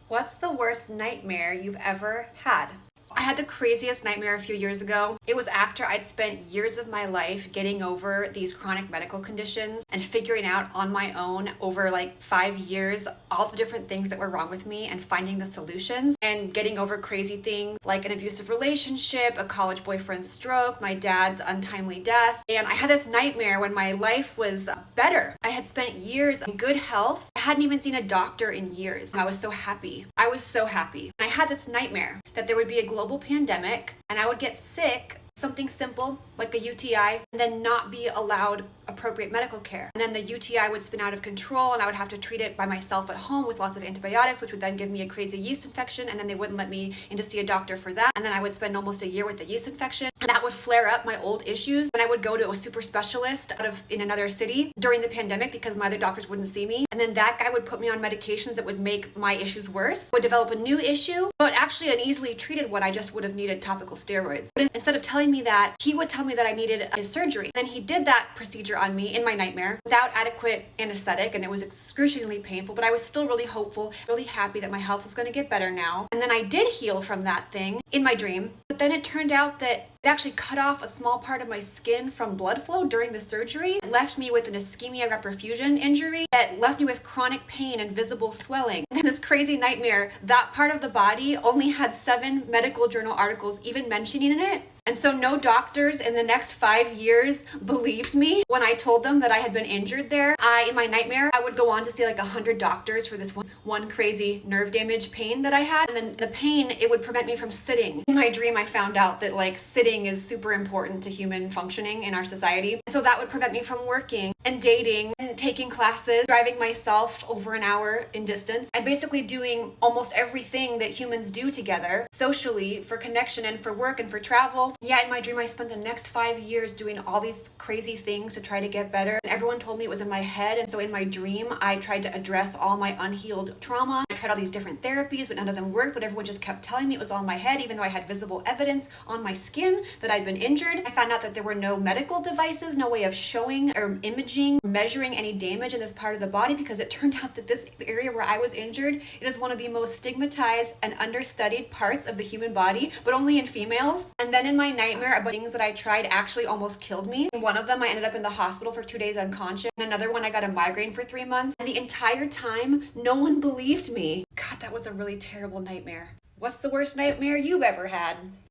What's the worst nightmare you've ever had? I had the craziest nightmare a few years ago. It was after I'd spent years of my life getting over these chronic medical conditions and figuring out on my own over like 5 years all the different things that were wrong with me and finding the solutions and getting over crazy things like an abusive relationship, a college boyfriend's stroke, my dad's untimely death. And I had this nightmare when my life was better. I had spent years in good health. I hadn't even seen a doctor in years. I was so happy. I was so happy. And I had this nightmare that there would be a global pandemic and I would get sick, something simple like a UTI, and then not be allowed appropriate medical care. And then the UTI would spin out of control and I would have to treat it by myself at home with lots of antibiotics, which would then give me a crazy yeast infection, and then they wouldn't let me in to see a doctor for that. And then I would spend almost a year with the yeast infection, and that would flare up my old issues. And I would go to a super specialist in another city during the pandemic because my other doctors wouldn't see me. And then that guy would put me on medications that would make my issues worse, would develop a new issue, but actually an easily treated one. I just would have needed topical steroids. But instead of telling me that, he would tell me that I needed his surgery. And he did that procedure on me in my nightmare without adequate anesthetic, and it was excruciatingly painful, but I was still really hopeful, really happy that my health was going to get better now. And then I did heal from that thing in my dream, but then it turned out that it actually cut off a small part of my skin from blood flow during the surgery. It left me with an ischemia reperfusion injury that left me with chronic pain and visible swelling. And this crazy nightmare, that part of the body only had 7 medical journal articles even mentioning it. And so no doctors in the next 5 years believed me when I told them that I had been injured there. In my nightmare, I would go on to see like 100 doctors for this one crazy nerve damage pain that I had. And then the pain, it would prevent me from sitting. In my dream, I found out that like sitting is super important to human functioning in our society. And so that would prevent me from working and dating and taking classes, driving myself over an hour in distance, and basically doing almost everything that humans do together socially for connection and for work and for travel. Yeah, in my dream, I spent the next 5 years doing all these crazy things to try to get better. And everyone told me it was in my head. And so in my dream, I tried to address all my unhealed trauma. I tried all these different therapies, but none of them worked. But everyone just kept telling me it was all in my head, even though I had visible evidence on my skin that I'd been injured. I found out that there were no medical devices, no way of showing or imaging, measuring any damage in this part of the body, because it turned out that this area where I was injured, it is one of the most stigmatized and understudied parts of the human body, but only in females. And then in my nightmare, about things that I tried actually almost killed me. In one of them, I ended up in the hospital for 2 days unconscious. In another one, I got a migraine for 3 months. And the entire time, no one believed me. God, that was a really terrible nightmare. What's the worst nightmare you've ever had?